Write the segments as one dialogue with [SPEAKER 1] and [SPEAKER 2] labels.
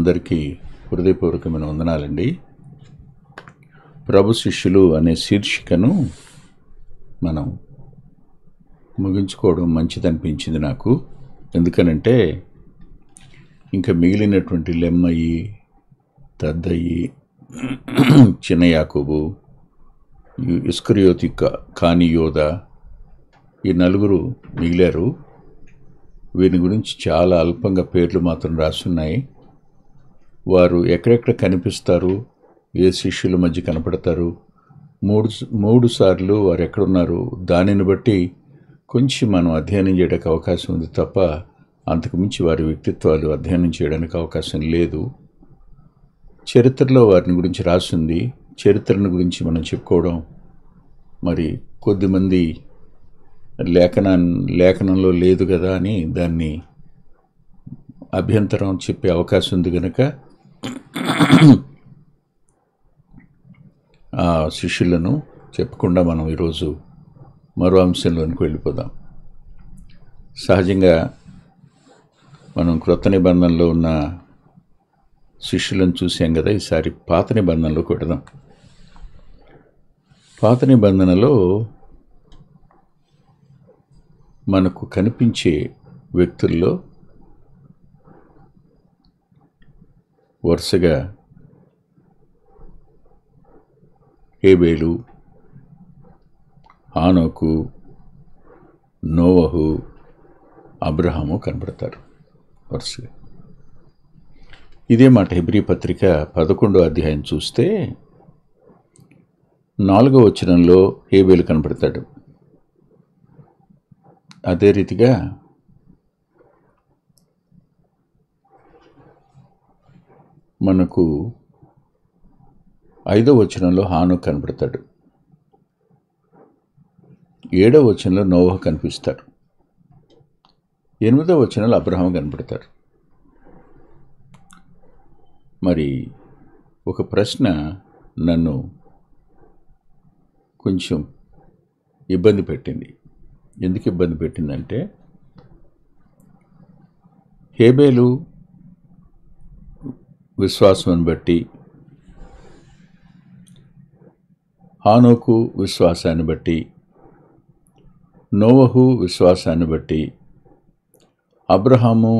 [SPEAKER 1] అందరికీ హృదయపూర్వకమైన వందనాలండి. ప్రభు శిష్యులు అనే శీర్షికను మనం ముగించుకోవడం మంచిదనిపించింది నాకు. ఎందుకనంటే ఇంకా మిగిలినటువంటి లెమ్మయి, తద్దయి, చిన్న యాకోబు, ఇస్కరియోతి కాని యోధ, ఈ నలుగురు మిగిలారు. వీరి గురించి చాలా అల్పంగా పేర్లు మాత్రం రాసున్నాయి. వారు ఎక్కడెక్కడ కనిపిస్తారు, ఏ శిష్యుల మధ్య కనపడతారు, మూడు సార్లు వారు ఎక్కడున్నారు, దానిని బట్టి కొంచెం మనం అధ్యయనం చేయడానికి అవకాశం ఉంది తప్ప అంతకుమించి వారి వ్యక్తిత్వాలు అధ్యయనం చేయడానికి అవకాశం లేదు. చరిత్రలో వారిని గురించి రాసింది. చరిత్రను గురించి మనం చెప్పుకోవడం మరి కొద్దిమంది లేఖనంలో లేదు కదా అని దాన్ని అభ్యంతరం చెప్పే అవకాశం ఉంది కనుక ఆ శిష్యులను చెప్పకుండా మనం ఈరోజు మరో అంశంలోనికి వెళ్ళిపోదాం. సహజంగా మనం క్రొత్త నిబంధనలో ఉన్న శిష్యులను చూసాం కదా, ఈసారి పాత నిబంధనలోకి పెడదాం. పాత నిబంధనలో మనకు కనిపించే వ్యక్తుల్లో వరుసగా హేబేలు, హానోకు, నోవహు, అబ్రహాము కనబడతారు వరుసగా. ఇదే మాట హెబ్రీ పత్రిక 11వ అధ్యాయం చూస్తే 4వ వచనంలో హేబేలు కనబడతాడు. అదే రీతిగా మనకు 5వ వచనంలో హానోకు కనబడతాడు. 7వ వచనంలో నోవహు కనిపిస్తాడు. 8వ వచనంలో అబ్రహాము కనబడతాడు. మరి ఒక ప్రశ్న నన్ను కొంచెం ఇబ్బంది పెట్టింది. ఎందుకు ఇబ్బంది పెట్టిందంటే, హేబేలు విశ్వాసాన్ని బట్టి, హానోకు విశ్వాసాన్ని బట్టి, నోవహు విశ్వాసాన్ని బట్టి, అబ్రహాము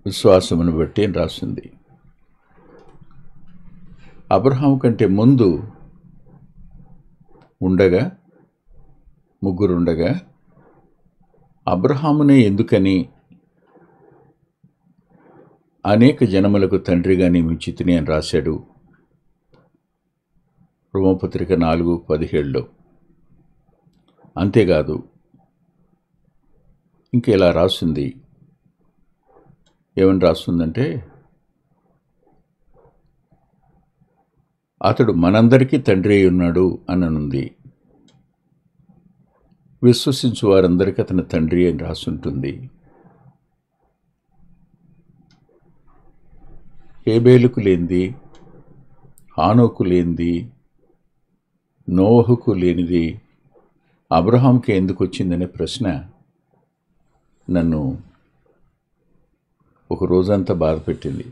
[SPEAKER 1] విశ్వాసమును బట్టి అని రాసింది. అబ్రహాము కంటే ముందు ముగ్గురుండగా అబ్రహామునే ఎందుకని అనేక జనములకు తండ్రిగా నియమించితిని అని రాశాడు రోమపత్రిక 4:17లో. అంతేకాదు, ఇంకెలా రాస్తుంది, ఏమని రాస్తుందంటే, అతడు మనందరికీ తండ్రి అయి ఉన్నాడు అననుంది. విశ్వసించు వారందరికీ అతని తండ్రి అని రాసుంటుంది. హేబేలుకు లేనిది, హానోకు లేనిది, నోవహుకు లేనిది అబ్రహాంకి ఎందుకు వచ్చిందనే ప్రశ్న నన్ను ఒక రోజంతా బాధ పెట్టింది.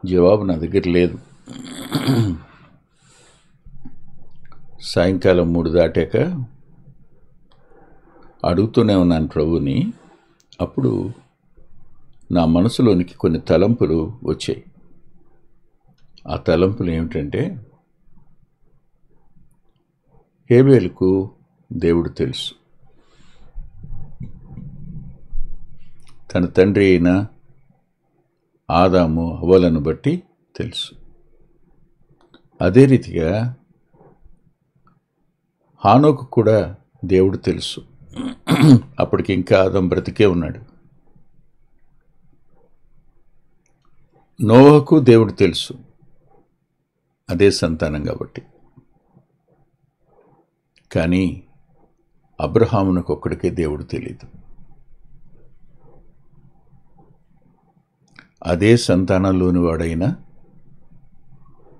[SPEAKER 1] జవాబు నా దగ్గర లేదు. సాయంకాలం 3 దాటాక అడుగుతూనే ఉన్నాను ప్రభుని. అప్పుడు నా మనసులోనికి కొన్ని తలంపులు వచ్చాయి. ఆ తలంపులు ఏమిటంటే, హేబేలుకు దేవుడు తెలుసు, తన తండ్రి అయిన ఆదాము హవ్వలను బట్టి తెలుసు. అదే రీతిగా హానోకు కూడా దేవుడు తెలుసు. అప్పటికి ఇంకా ఆదాము బ్రతికే ఉన్నాడు. నోవహుకు దేవుడు తెలుసు, అదే సంతానం కాబట్టి. కానీ అబ్రహామునకు ఒక్కడికే దేవుడు తెలియదు. అదే సంతానంలోని వాడైన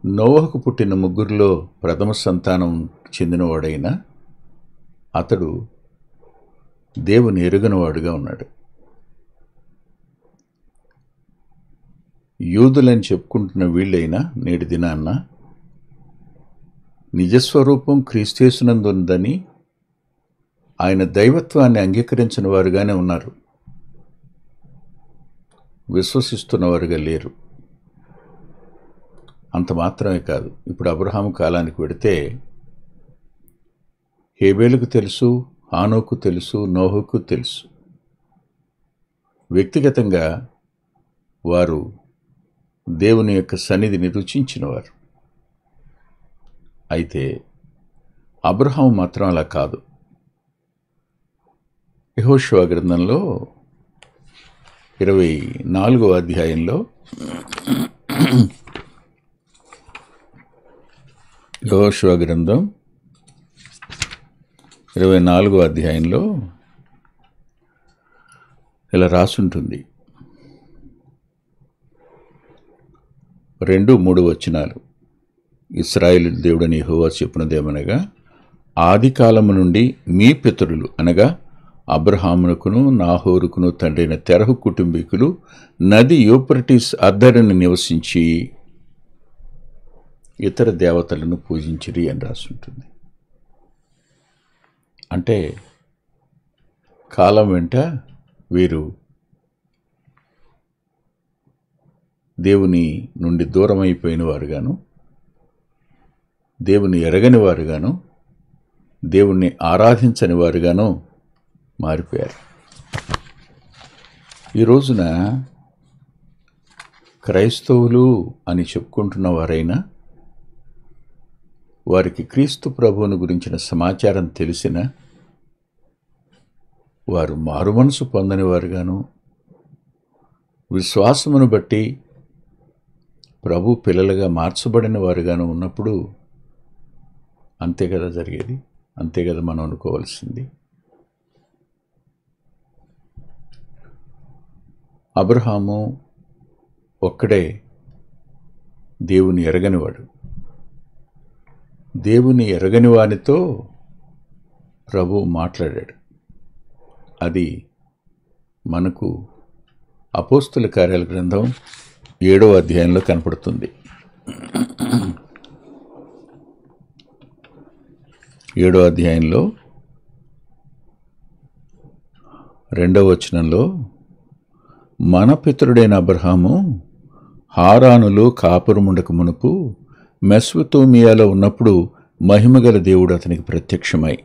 [SPEAKER 1] నోవహుకు పుట్టిన ముగ్గురిలో ప్రథమ సంతానం చెందినవాడైన అతడు దేవుని ఎరుగనివాడుగా ఉన్నాడు. యూదులని చెప్పుకుంటున్న వీళ్ళైనా నేటి దినాన్న నిజస్వరూపం క్రీస్తేసునందుందని ఆయన దైవత్వాన్ని అంగీకరించిన వారుగానే ఉన్నారు, విశ్వసిస్తున్నవారుగా లేరు. అంత మాత్రమే కాదు, ఇప్పుడు అబ్రహాము కాలానికి వెడితే హేబేలుకు తెలుసు, హానోకు తెలుసు, నోహుకు తెలుసు. వ్యక్తిగతంగా వారు దేవుని యొక్క సన్నిధిని రుచించినవారు. అయితే అబ్రహాము మాత్రం అలా కాదు. యెహోషువ గ్రంథంలో 24వ అధ్యాయంలో యెహోషువ గ్రంథం 24వ అధ్యాయంలో ఇలా రాసుంటుంది. 2-3 వచనాలు. ఇశ్రాయేలు దేవుడని యెహోవా చెప్పునదేమనగా, ఆది కాలము నుండి మీ పితరులు అనగా అబ్రహామునకును నాహోరుకును తండ్రైన తెరహు కుటుంబీకులు నది యూఫ్రటీస్ అద్దరిని నివసించి ఇతర దేవతలను పూజించిరి అని రాసుంటుంది. అంటే కాలం వెంట వీరు దేవుని నుండి దూరమైపోయిన వారుగాను, దేవుని ఎరగని వారుగాను, దేవుణ్ణి ఆరాధించని వారుగాను మారిపోయారు. ఈ రోజున క్రైస్తవులు అని చెప్పుకుంటున్న వారైనా వారికి క్రీస్తు ప్రభువుని గురించిన సమాచారం తెలిసిన వారు మారుమనసు పొందని వారుగాను, విశ్వాసమును బట్టి ప్రభు పిల్లలుగా మార్చబడిన వారుగాను ఉన్నప్పుడు అంతే కదా జరిగేది, అంతే కదా మనం అనుకోవాల్సింది. అబ్రహాము ఒక్కడే దేవుని ఎరగనివాడు. దేవుని ఎరగని వానితో ప్రభు మాట్లాడాడు. అది మనకు అపోస్తుల కార్యాల గ్రంథం 7వ అధ్యాయంలో కనపడుతుంది. 7వ అధ్యాయంలో 2వ వచనంలో, మన పితరుడైన అబ్రహాము హారానులో కాపురముండక మునుపు మెసొపొతేమియాలో ఉన్నప్పుడు మహిమగల దేవుడు అతనికి ప్రత్యక్షమై.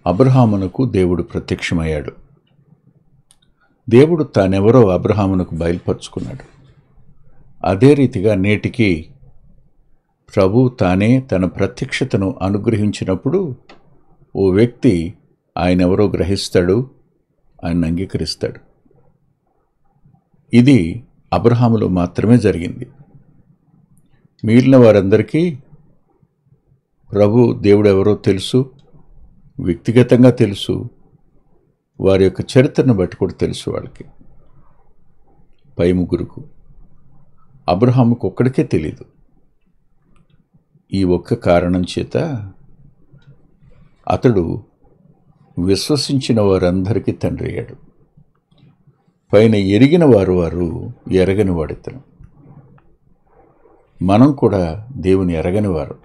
[SPEAKER 1] అబ్రహామునకు దేవుడు ప్రత్యక్షమయ్యాడు. దేవుడు తానెవరో అబ్రహామునకు బయలుపరుచుకున్నాడు. అదే రీతిగా నేటికి ప్రభు తానే తన ప్రత్యక్షతను అనుగ్రహించినప్పుడు ఓ వ్యక్తి ఆయనెవరో గ్రహిస్తాడు, ఆయన అంగీకరిస్తాడు. ఇది అబ్రహాములో మాత్రమే జరిగింది. మిగిలిన వారందరికీ ప్రభు దేవుడు ఎవరో తెలుసు, వ్యక్తిగతంగా తెలుసు, వారి యొక్క చరిత్రను బట్టి కూడా తెలుసు వాళ్ళకి. పై ముగ్గురుకు, అబ్రహాముకు ఒక్కడికే తెలీదు. ఈ ఒక్క కారణం చేత అతడు విశ్వసించిన వారందరికీ తండ్రి అయ్యాడు. పైన ఎరిగిన వారు ఎరగని వాడితను. మనం కూడా దేవుని ఎరగని వారు.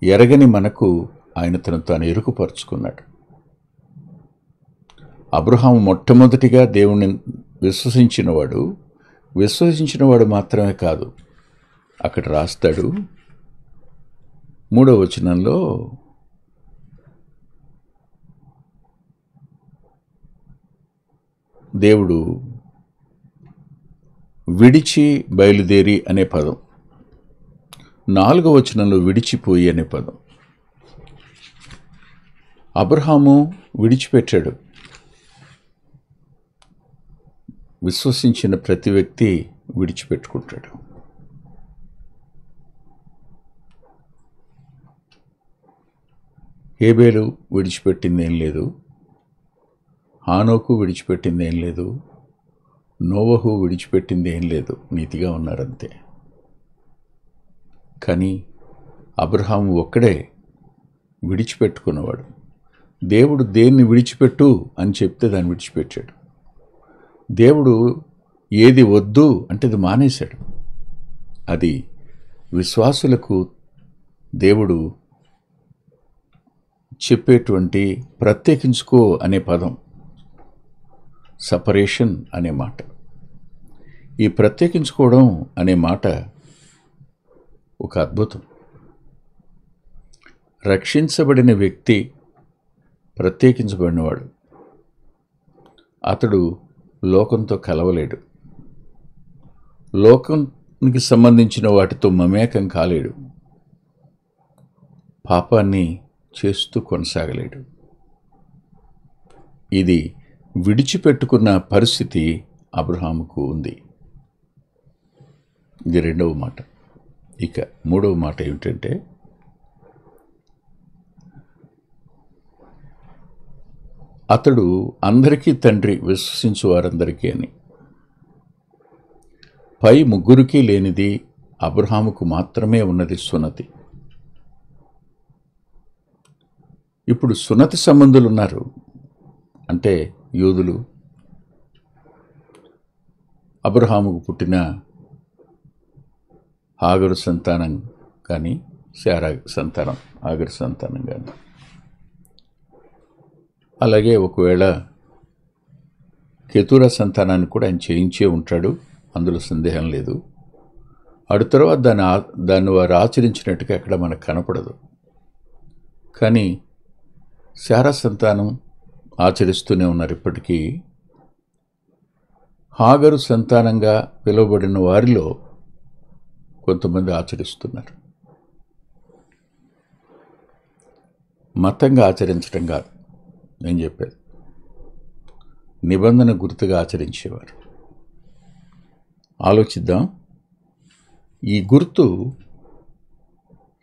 [SPEAKER 1] ఎరగని మనకు ఆయన తను తాను ఎరుకుపరుచుకున్నాడు. అబ్రహాము మొట్టమొదటిగా దేవుణ్ణి విశ్వసించినవాడు మాత్రమే కాదు. అక్కడ రాస్తాడు 3వ వచనంలో, దేవుడు విడిచి బయలుదేరి అనే పదం, 4వ వచనంలో విడిచిపోయి అనే పదం. అబ్రహాము విడిచిపెట్టాడు. విశ్వసించిన ప్రతి వ్యక్తి విడిచిపెట్టుకుంటాడు. హేబేలు విడిచిపెట్టింది ఏం లేదు, హానోకు విడిచిపెట్టింది ఏం లేదు, నోవహు విడిచిపెట్టింది ఏం లేదు, నీతిగా ఉన్నారంతే. కానీ అబ్రహాము ఒక్కడే విడిచిపెట్టుకున్నవాడు. దేవుడు దేన్ని విడిచిపెట్టు అని చెప్తే దాన్ని విడిచిపెట్టాడు. దేవుడు ఏది వద్దు అంటే అది మానేశాడు. అది విశ్వాసులకు దేవుడు చెప్పేటువంటి ప్రత్యేకించుకో అనే పదం, సపరేషన్ అనే మాట. ఈ ప్రత్యేకించుకోవడం అనే మాట ఒక అద్భుతం. రక్షించబడిన వ్యక్తి, ప్రత్యేకించబడినవాడు, అతడు లోకంతో కలవలేడు, లోకానికి సంబంధించిన వాటితో మమేకం కాలేడు, పాపాన్ని చేస్తూ కొనసాగలేడు. ఇది విడిచిపెట్టుకున్న పరిస్థితి అబ్రహాముకు ఉంది. ఇది రెండవ మాట. ఇక మూడవ మాట ఏమిటంటే, అతడు అందరికీ తండ్రి, విశ్వసించు వారందరికీ అని. పై ముగ్గురికి లేనిది అబ్రహాముకు మాత్రమే ఉన్నది సున్నతి. ఇప్పుడు సున్నతి సంబంధులు ఉన్నారు, అంటే యూదులు. అబ్రహాముకు పుట్టిన హాగరు సంతానం కానీ, శారా సంతానం, హాగరు సంతానం కానీ, అలాగే ఒకవేళ కెతూరా సంతానాన్ని కూడా ఆయన చేయించే ఉంటాడు, అందులో సందేహం లేదు. అటు తర్వాత దాన్ని వారు ఆచరించినట్టుగా ఎక్కడ మనకు కనపడదు. కానీ శారా సంతానం ఆచరిస్తూనే ఉన్నారు ఇప్పటికీ. హాగరు సంతానంగా పిలువబడిన వారిలో కొంతమంది ఆచరిస్తున్నారు. మతంగా ఆచరించడం కాదు నేను చెప్పేది, నిబంధన గుర్తుగా ఆచరించేవారు. ఆలోచిద్దాం. ఈ గుర్తు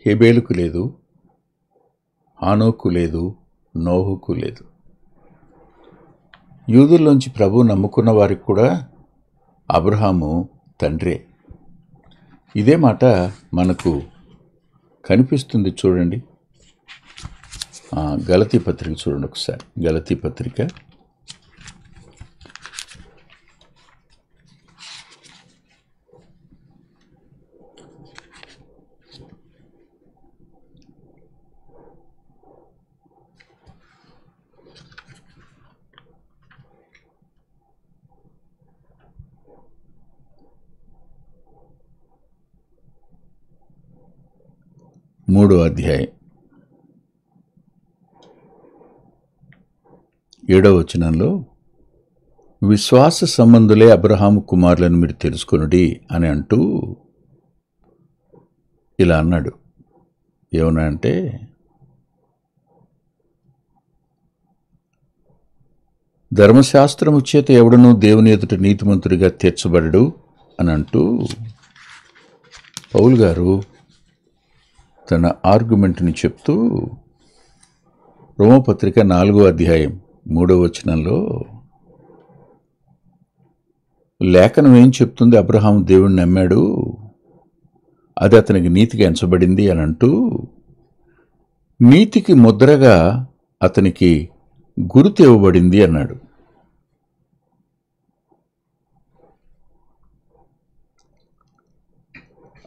[SPEAKER 1] హెబేలుకు లేదు, హానోకు లేదు, నోహుకు లేదు. యూదుల్లోంచి ప్రభు నమ్ముకున్న వారికి కూడా అబ్రహాము తండ్రే. ఇదే మాట మనకు కనిపిస్తుంది. చూడండి, గలతీ పత్రిక చూడండి ఒకసారి. గలతీ పత్రిక 3వ అధ్యాయం 7వ వచనంలో, విశ్వాస సంబంధులే అబ్రహాము కుమారులను మీరు తెలుసుకొనుడి అని అంటూ ఇలా అన్నాడు. ఏమన్నా అంటే, ధర్మశాస్త్రము చేత ఎవడనూ దేవుని ఎదుట నీతిమంతుడిగా తీర్చబడడు అని అంటూ పౌలు గారు తన ఆర్గ్యుమెంట్ని చెప్తూ రోమపత్రిక 4వ అధ్యాయం 3వ వచనంలో లేఖనం ఏం చెప్తుంది? అబ్రహాము దేవుణ్ణి నమ్మాడు, అది అతనికి నీతిగా ఎంచబడింది అని అంటూ, నీతికి ముద్రగా అతనికి గుర్తు ఇవ్వబడింది అన్నాడు.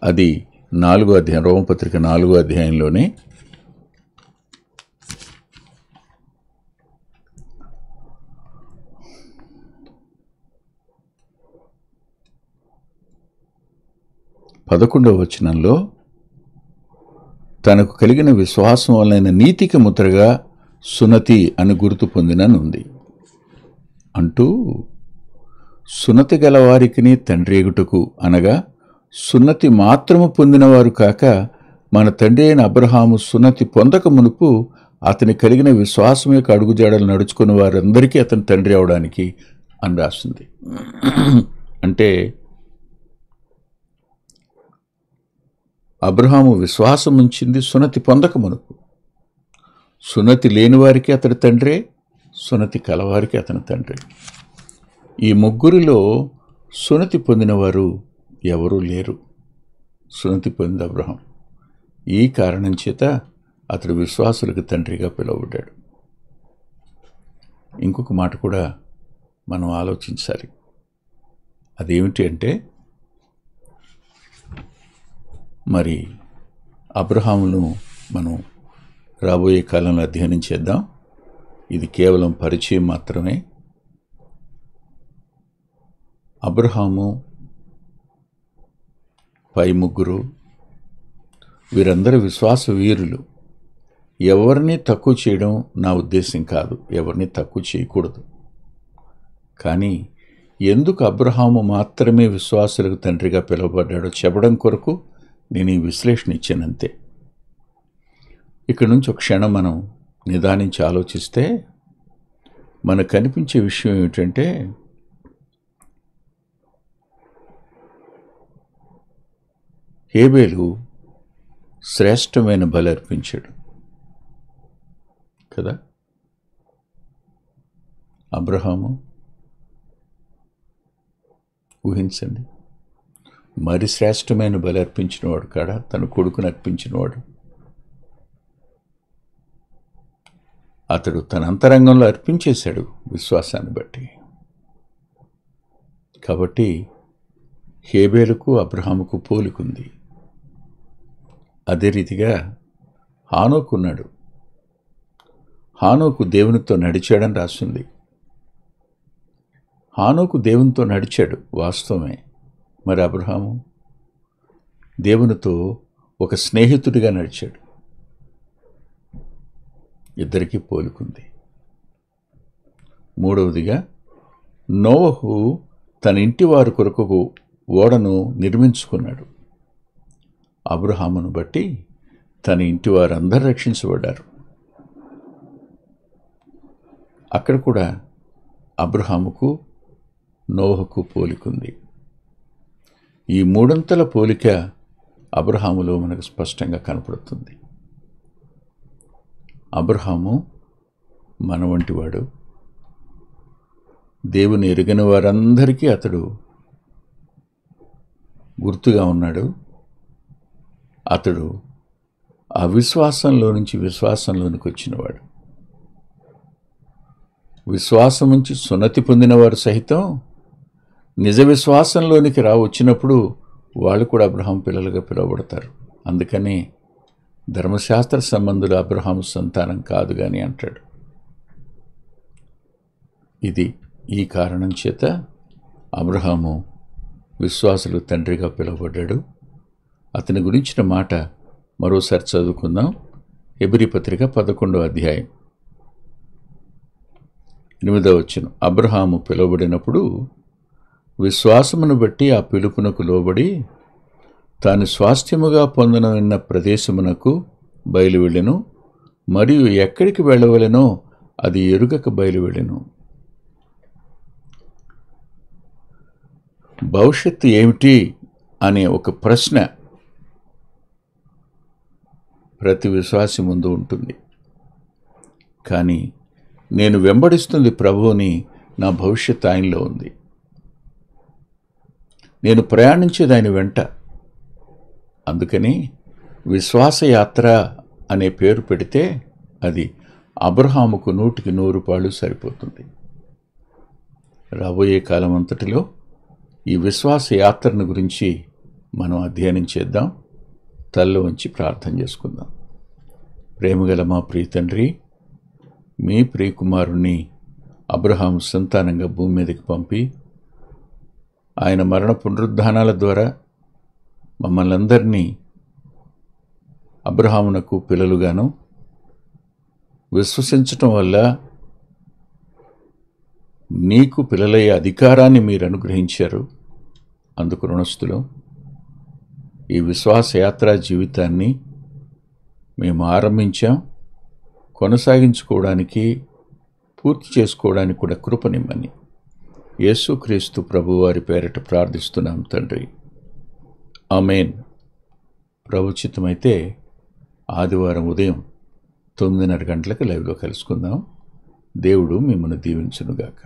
[SPEAKER 1] అది 4వ అధ్యాయం, రోమపత్రిక 4వ అధ్యాయంలోనే పదకొండవ వచనంలో తనకు కలిగిన విశ్వాసం వలన నీతికి ముద్రగా సున్నతి అని గుర్తు పొందిననుంది అంటూ, సున్నతి గలవారికి తండ్రి ఎగుటకు అనగా సున్నతి మాత్రము పొందినవారు కాక మన తండ్రి అయిన అబ్రహాము సున్నతి పొందక మునుపు అతని కలిగిన విశ్వాసం యొక్క అడుగుజాడలు నడుచుకున్న వారందరికీ అతని తండ్రి అవడానికి అని రాస్తుంది. అంటే అబ్రహాము విశ్వాసం ఉంచింది సున్నతి పొందక మునుపు. సున్నతి లేని వారికి అతడి తండ్రే, సున్నతి కలవారికి అతని తండ్రి. ఈ ముగ్గురిలో సున్నతి పొందినవారు ఎవరూ లేరు. సున్నతి పొందిన అబ్రహాం. ఈ కారణం చేత అతడు విశ్వాసులకు తండ్రిగా పిలువబడ్డాడు. ఇంకొక మాట కూడా మనం ఆలోచించాలి. అదేమిటి అంటే, మరి అబ్రహామును మనం రాబోయే కాలంలో అధ్యయనం చేద్దాం. ఇది కేవలం పరిచయం మాత్రమే. అబ్రహాము పై ముగ్గురు వీరందరూ విశ్వాస వీరులు. ఎవరిని తక్కువ చేయడం నా ఉద్దేశం కాదు, ఎవరిని తక్కువ చేయకూడదు. కానీ ఎందుకు అబ్రహాము మాత్రమే విశ్వాసులకు తండ్రిగా పిలువబడ్డాడో చెప్పడం కొరకు నేను ఈ విశ్లేషణ ఇచ్చానంతే. ఇక్కడి నుంచి ఒక క్షణం మనం నిదానించి ఆలోచిస్తే మనకు కనిపించే విషయం ఏమిటంటే, హేబేలు శ్రేష్టమైన బలి అర్పించాడు కదా. అబ్రహాము ఊహించండి, మరి శ్రేష్టమైన బలి అర్పించినవాడు కాడా తన కొడుకుని అర్పించినవాడు. అతడు తన అంతరంగంలో అర్పించేశాడు విశ్వాసాన్ని బట్టి. కాబట్టి హేబేలుకు అబ్రహాముకు పోలికుంది. అదే రీతిగా హానోకు ఉన్నాడు. హానోకు దేవునితో నడిచాడని రాసింది. హానోకు దేవునితో నడిచాడు, వాస్తవమే. మరి అబ్రహాము దేవునితో ఒక స్నేహితుడిగా నడిచాడు. ఇద్దరికీ పోలికుంది. మూడవదిగా నోవహు తన ఇంటి వారి కొరకు ఓడను నిర్మించుకున్నాడు. అబ్రహామును బట్టి తన ఇంటి వారందరూ రక్షించబడ్డారు. అక్కడ కూడా అబ్రహాముకు నోవహుకు పోలికుంది. ఈ మూడంతల పోలిక అబ్రహాములో మనకు స్పష్టంగా కనపడుతుంది. అబ్రహాము మన వంటివాడు. దేవుని ఎరుగని వారందరికీ అతడు గుర్తుగా ఉన్నాడు. అతడు అవిశ్వాసంలో నుంచి విశ్వాసంలోనికి వచ్చినవాడు. విశ్వాసం నుంచి సున్నతి పొందినవారు సహితం నిజ విశ్వాసంలోనికి వచ్చినప్పుడు వాళ్ళు కూడా అబ్రహాం పిల్లలుగా పిలువబడతారు. అందుకని ధర్మశాస్త్ర సంబంధులు అబ్రహాము సంతానం కాదు కానీ అంటాడు. ఇది ఈ కారణం చేత అబ్రహాము విశ్వాసులు తండ్రిగా పిలువబడ్డాడు. అతని గురించిన మాట మరోసారి చదువుకుందాం. హెబ్రీ పత్రిక 11వ అధ్యాయం 8వ వచనం. అబ్రహాము పిలువబడినప్పుడు విశ్వాసమును బట్టి ఆ పిలుపునకు లోబడి తాను స్వాస్థ్యముగా పొందనున్న ప్రదేశమునకు బయలువెళ్ళెను, మరియు ఎక్కడికి వెళ్ళవలెనో అది ఎరుగక బయలువెళ్ళెను. భవిష్యత్తు ఏమిటి అనే ఒక ప్రశ్న ప్రతి విశ్వాసి ముందు ఉంటుంది. కానీ నేను వెంబడిస్తుంది ప్రభువుని, నా భవిష్యత్తు ఆయనలో ఉంది. నేను ప్రయాణించేది ఆయన వెంట. అందుకని విశ్వాసయాత్ర అనే పేరు పెడితే అది అబ్రహాముకు 100కి 100 సరిపోతుంది. రాబోయే కాలం అంతటిలో ఈ విశ్వాస యాత్రను గురించి మనం అధ్యయనం చేద్దాం. తల్లో ఉంచి ప్రార్థన చేసుకుందాం. ప్రేమగల మా ప్రియ తండ్రి, మీ ప్రియకుమారుణ్ణి అబ్రహాము సంతానంగా భూమి మీదకి పంపి ఆయన మరణ పునరుద్ధానాల ద్వారా మమ్మల్ని అందరినీ అబ్రహామునకు పిల్లలుగాను, విశ్వసించటం వల్ల నీకు పిల్లలయ్యే అధికారాన్ని మీరు అనుగ్రహించారు. అందుకు రుణస్థులం. ఈ విశ్వాసయాత్రా జీవితాన్ని మేము ఆరంభించాం. కొనసాగించుకోవడానికి, పూర్తి చేసుకోవడానికి కూడా కృపనిమ్మని యేసుక్రీస్తు ప్రభువారి పేరిట ప్రార్థిస్తున్నాం తండ్రి. ఆమేన్. ప్రభుచిత్తమైతే ఆదివారం ఉదయం 9:30 గంటలకు లైవ్లో కలుసుకుందాం. దేవుడు మిమ్మల్ని దీవించునుగాక.